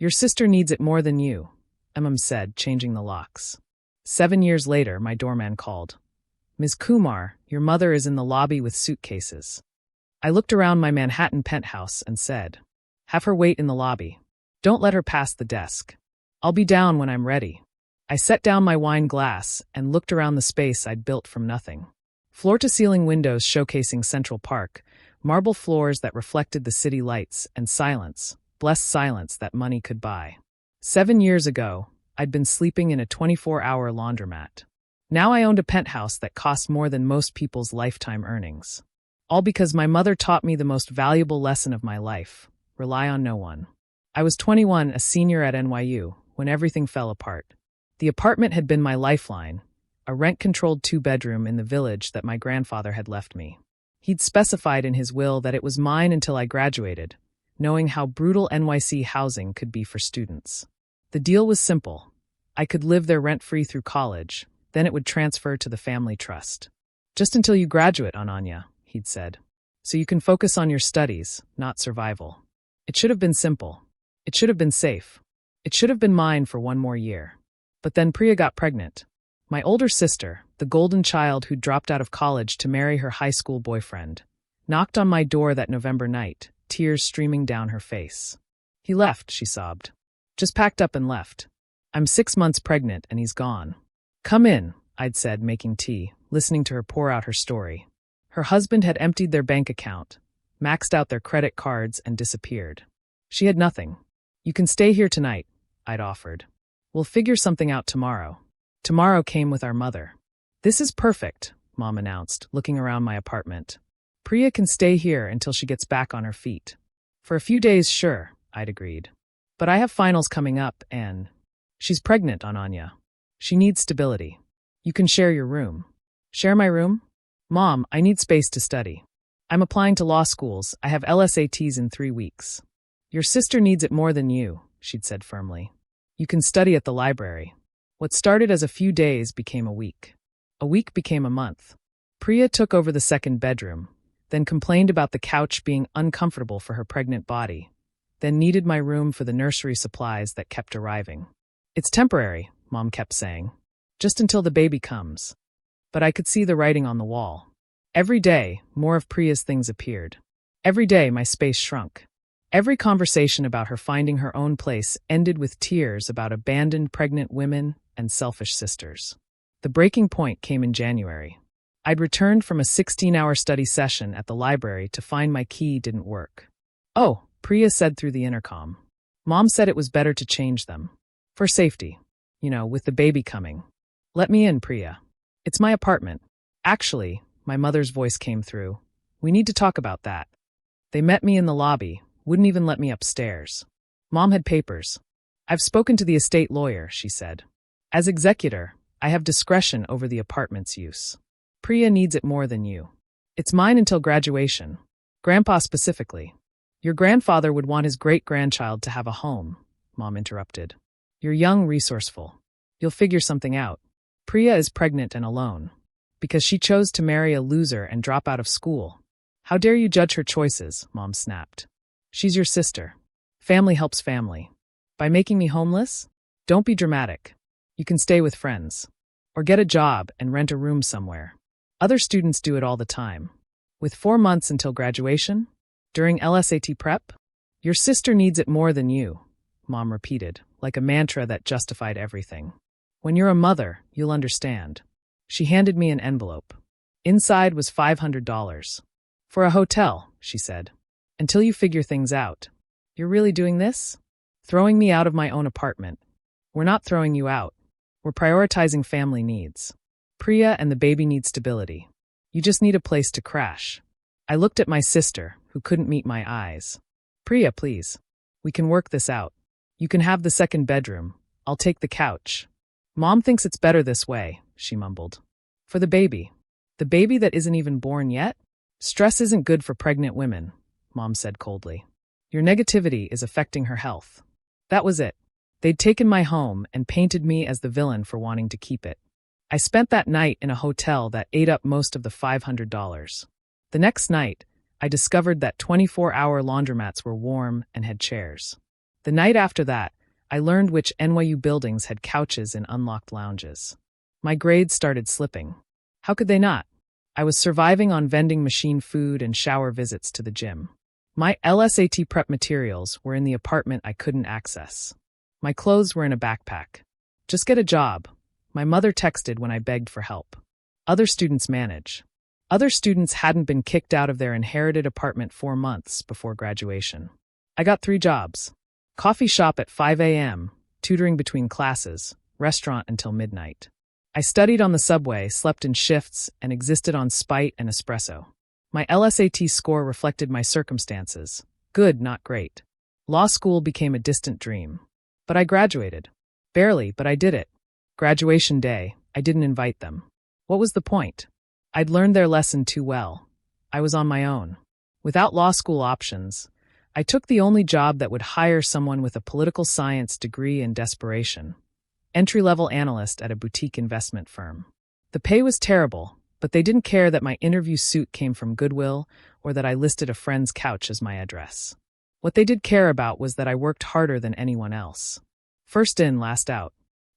Your sister needs it more than you, Emma said, changing the locks. 7 years later, my doorman called. Ms. Kumar, your mother is in the lobby with suitcases. I looked around my Manhattan penthouse and said, have her wait in the lobby. Don't let her pass the desk. I'll be down when I'm ready. I set down my wine glass and looked around the space I'd built from nothing. Floor-to-ceiling windows showcasing Central Park, marble floors that reflected the city lights, and silence, blessed silence that money could buy. 7 years ago, I'd been sleeping in a 24-hour laundromat. Now I owned a penthouse that cost more than most people's lifetime earnings. All because my mother taught me the most valuable lesson of my life: rely on no one. I was 21, a senior at NYU, when everything fell apart. The apartment had been my lifeline, a rent-controlled 2-bedroom in the village that my grandfather had left me. He'd specified in his will that it was mine until I graduated, knowing how brutal NYC housing could be for students. The deal was simple. I could live there rent-free through college, then it would transfer to the family trust. Just until you graduate, Ananya, he'd said. So you can focus on your studies, not survival. It should have been simple. It should have been safe. It should have been mine for 1 more year. But then Priya got pregnant. My older sister, the golden child who'd dropped out of college to marry her high school boyfriend, knocked on my door that November night, tears streaming down her face. He left, she sobbed. Just packed up and left. I'm 6 months pregnant and he's gone. Come in, I'd said, making tea, listening to her pour out her story. Her husband had emptied their bank account, maxed out their credit cards, and disappeared. She had nothing. You can stay here tonight, I'd offered. We'll figure something out tomorrow. Tomorrow came with our mother. This is perfect, Mom announced, looking around my apartment. Priya can stay here until she gets back on her feet. For a few days, sure, I'd agreed. But I have finals coming up and… She's pregnant, Ananya. She needs stability. You can share your room. Share my room? Mom, I need space to study. I'm applying to law schools. I have LSATs in 3 weeks. Your sister needs it more than you, she'd said firmly. You can study at the library. What started as a few days became a week. A week became a month. Priya took over the 2nd bedroom, then complained about the couch being uncomfortable for her pregnant body, then needed my room for the nursery supplies that kept arriving. It's temporary, Mom kept saying. Just until the baby comes. But I could see the writing on the wall. Every day, more of Priya's things appeared. Every day, my space shrunk. Every conversation about her finding her own place ended with tears about abandoned pregnant women and selfish sisters. The breaking point came in January. I'd returned from a 16-hour study session at the library to find my key didn't work. Oh, Priya said through the intercom. Mom said it was better to change them. For safety. With the baby coming. Let me in, Priya. It's my apartment. Actually, my mother's voice came through. We need to talk about that. They met me in the lobby, wouldn't even let me upstairs. Mom had papers. I've spoken to the estate lawyer, she said. As executor, I have discretion over the apartment's use. Priya needs it more than you. It's mine until graduation. Grandpa specifically. Your grandfather would want his great-grandchild to have a home, Mom interrupted. You're young, resourceful. You'll figure something out. Priya is pregnant and alone. Because she chose to marry a loser and drop out of school. How dare you judge her choices, Mom snapped. She's your sister. Family helps family. By making me homeless? Don't be dramatic. You can stay with friends. Or get a job and rent a room somewhere. Other students do it all the time. With 4 months until graduation? During LSAT prep? Your sister needs it more than you, Mom repeated, like a mantra that justified everything. When you're a mother, you'll understand. She handed me an envelope. Inside was $500. For a hotel, she said. Until you figure things out. You're really doing this? Throwing me out of my own apartment. We're not throwing you out. We're prioritizing family needs. Priya and the baby need stability. You just need a place to crash. I looked at my sister, who couldn't meet my eyes. Priya, please. We can work this out. You can have the 2nd bedroom. I'll take the couch. Mom thinks it's better this way, she mumbled. For the baby. The baby that isn't even born yet? Stress isn't good for pregnant women, Mom said coldly. Your negativity is affecting her health. That was it. They'd taken my home and painted me as the villain for wanting to keep it. I spent that night in a hotel that ate up most of the $500. The next night, I discovered that 24-hour laundromats were warm and had chairs. The night after that, I learned which NYU buildings had couches in unlocked lounges. My grades started slipping. How could they not? I was surviving on vending machine food and shower visits to the gym. My LSAT prep materials were in the apartment I couldn't access. My clothes were in a backpack. Just get a job, my mother texted when I begged for help. Other students manage. Other students hadn't been kicked out of their inherited apartment 4 months before graduation. I got 3 jobs. Coffee shop at 5 a.m., tutoring between classes, restaurant until midnight. I studied on the subway, slept in shifts, and existed on spite and espresso. My LSAT score reflected my circumstances. Good, not great. Law school became a distant dream. But I graduated. Barely, but I did it. Graduation day, I didn't invite them. What was the point? I'd learned their lesson too well. I was on my own. Without law school options, I took the only job that would hire someone with a political science degree in desperation. Entry-level analyst at a boutique investment firm. The pay was terrible, but they didn't care that my interview suit came from Goodwill or that I listed a friend's couch as my address. What they did care about was that I worked harder than anyone else. First in, last out.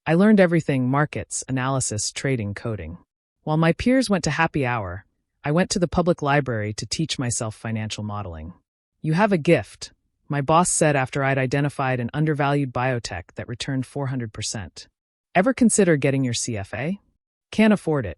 I learned everything: markets, analysis, trading, coding. While my peers went to happy hour, I went to the public library to teach myself financial modeling. You have a gift, my boss said after I'd identified an undervalued biotech that returned 400%. Ever consider getting your CFA? Can't afford it.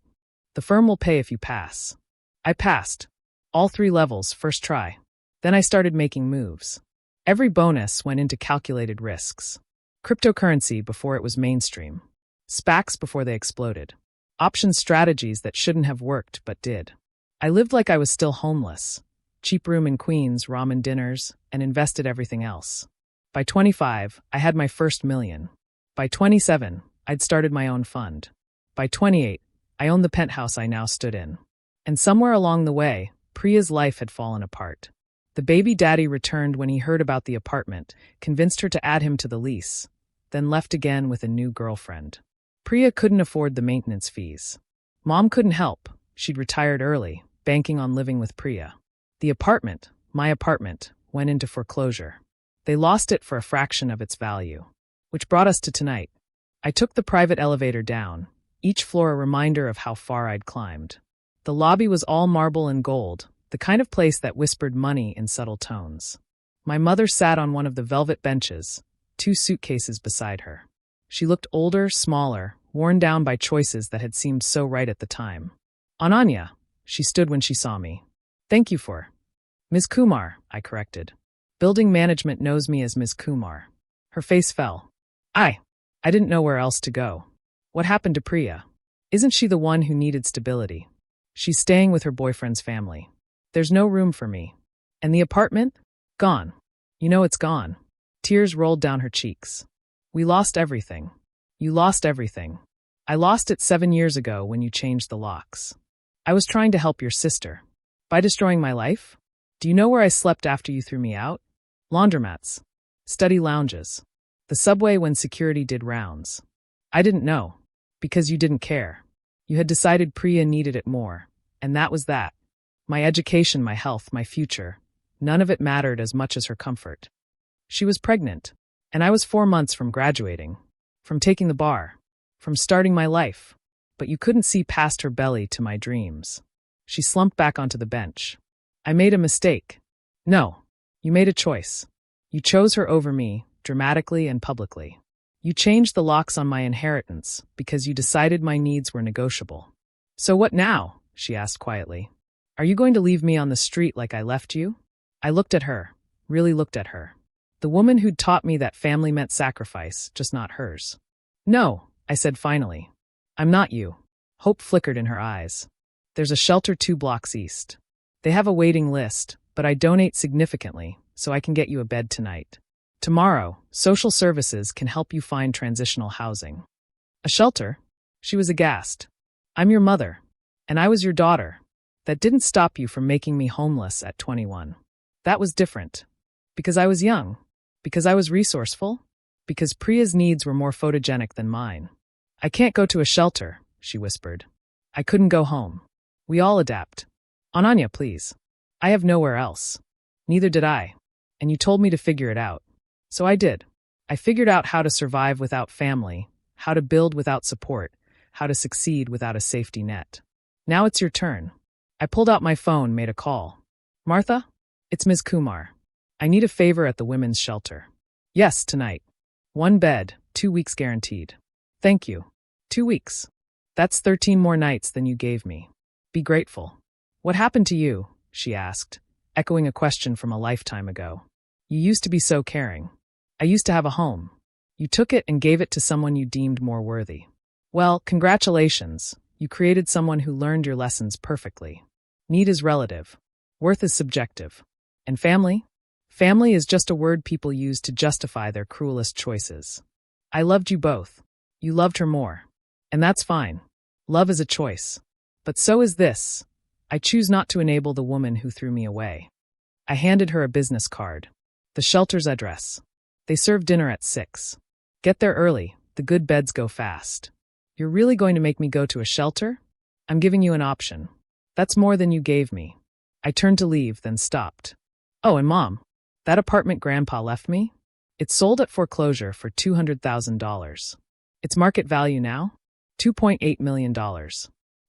The firm will pay if you pass. I passed. All 3 levels, first try. Then I started making moves. Every bonus went into calculated risks. Cryptocurrency before it was mainstream. SPACs before they exploded. Option strategies that shouldn't have worked but did. I lived like I was still homeless. Cheap room in Queens, ramen dinners, and invested everything else. By 25, I had my first million. By 27, I'd started my own fund. By 28, I owned the penthouse I now stood in. And somewhere along the way, Priya's life had fallen apart. The baby daddy returned when he heard about the apartment, convinced her to add him to the lease, then left again with a new girlfriend. Priya couldn't afford the maintenance fees. Mom couldn't help. She'd retired early, banking on living with Priya. The apartment, my apartment, went into foreclosure. They lost it for a fraction of its value. Which brought us to tonight. I took the private elevator down, each floor a reminder of how far I'd climbed. The lobby was all marble and gold, the kind of place that whispered money in subtle tones. My mother sat on one of the velvet benches, 2 suitcases beside her. She looked older, smaller, worn down by choices that had seemed so right at the time. Ananya, she stood when she saw me. Thank you for. Ms. Kumar, I corrected. Building management knows me as Ms. Kumar. Her face fell. I didn't know where else to go. What happened to Priya? Isn't she the one who needed stability? She's staying with her boyfriend's family. There's no room for me. And the apartment? Gone. You know it's gone. Tears rolled down her cheeks. We lost everything. You lost everything. I lost it 7 years ago when you changed the locks. I was trying to help your sister. By destroying my life? Do you know where I slept after you threw me out? Laundromats. Study lounges. The subway when security did rounds. I didn't know. Because you didn't care. You had decided Priya needed it more. And that was that. My education, my health, my future. None of it mattered as much as her comfort. She was pregnant. And I was 4 months from graduating. From taking the bar. From starting my life. But you couldn't see past her belly to my dreams. She slumped back onto the bench. I made a mistake. No. You made a choice. You chose her over me, dramatically and publicly. You changed the locks on my inheritance because you decided my needs were negotiable. So what now? She asked quietly. Are you going to leave me on the street like I left you? I looked at her, really looked at her. The woman who'd taught me that family meant sacrifice, just not hers. No, I said finally. I'm not you. Hope flickered in her eyes. There's a shelter 2 blocks east. They have a waiting list, but I donate significantly, so I can get you a bed tonight. Tomorrow, social services can help you find transitional housing. A shelter? She was aghast. I'm your mother. And I was your daughter. That didn't stop you from making me homeless at 21. That was different. Because I was young. Because I was resourceful. Because Priya's needs were more photogenic than mine. I can't go to a shelter, she whispered. I couldn't go home. We all adapt. Ananya, please. I have nowhere else. Neither did I. And you told me to figure it out. So I did. I figured out how to survive without family, how to build without support, how to succeed without a safety net. Now it's your turn. I pulled out my phone, made a call. Martha? It's Ms. Kumar. I need a favor at the women's shelter. Yes, tonight. 1 bed, 2 weeks guaranteed. Thank you. 2 weeks. That's 13 more nights than you gave me. Be grateful. What happened to you? She asked, echoing a question from a lifetime ago. You used to be so caring. I used to have a home. You took it and gave it to someone you deemed more worthy. Well, congratulations. You created someone who learned your lessons perfectly. Need is relative. Worth is subjective. And family? Family is just a word people use to justify their cruelest choices. I loved you both. You loved her more. And that's fine. Love is a choice. But so is this. I choose not to enable the woman who threw me away. I handed her a business card. The shelter's address. They serve dinner at 6. Get there early. The good beds go fast. You're really going to make me go to a shelter? I'm giving you an option. That's more than you gave me. I turned to leave, then stopped. Oh, and Mom, that apartment Grandpa left me? It's sold at foreclosure for $200,000. Its market value now? $2.8 million.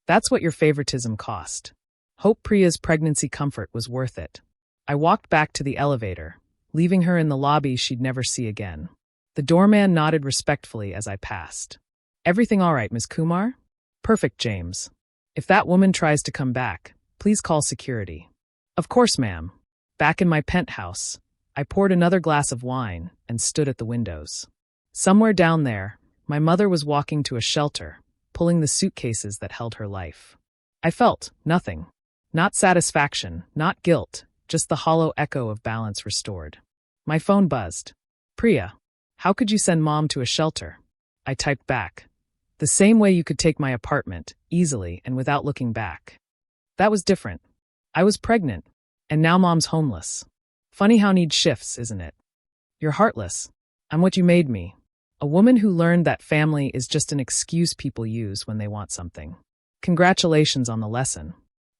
That's what your favoritism cost. Hope Priya's pregnancy comfort was worth it. I walked back to the elevator, leaving her in the lobby she'd never see again. The doorman nodded respectfully as I passed. Everything all right, Ms. Kumar? Perfect, James. If that woman tries to come back, please call security. Of course, ma'am. Back in my penthouse, I poured another glass of wine and stood at the windows. Somewhere down there, my mother was walking to a shelter, pulling the suitcases that held her life. I felt nothing. Not satisfaction, not guilt, just the hollow echo of balance restored. My phone buzzed. Priya, how could you send Mom to a shelter? I typed back. The same way you could take my apartment, easily and without looking back. That was different. I was pregnant, and now Mom's homeless. Funny how need shifts, isn't it? You're heartless. I'm what you made me. A woman who learned that family is just an excuse people use when they want something. Congratulations on the lesson.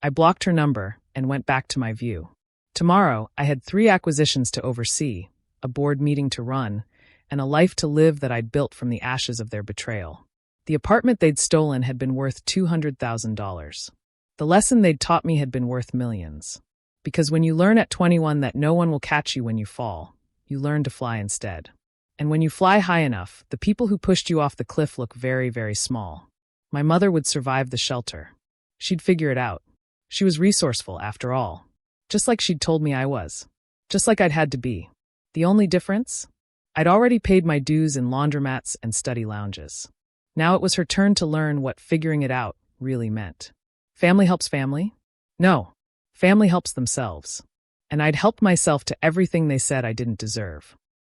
I blocked her number and went back to my view. Tomorrow, I had 3 acquisitions to oversee, a board meeting to run, and a life to live that I'd built from the ashes of their betrayal. The apartment they'd stolen had been worth $200,000. The lesson they'd taught me had been worth millions. Because when you learn at 21 that no one will catch you when you fall, you learn to fly instead. And when you fly high enough, the people who pushed you off the cliff look very, very small. My mother would survive the shelter. She'd figure it out. She was resourceful, after all. Just like she'd told me I was. Just like I'd had to be. The only difference? I'd already paid my dues in laundromats and study lounges. Now it was her turn to learn what figuring it out really meant. Family helps family? No. Family helps themselves. And I'd helped myself to everything they said I didn't deserve.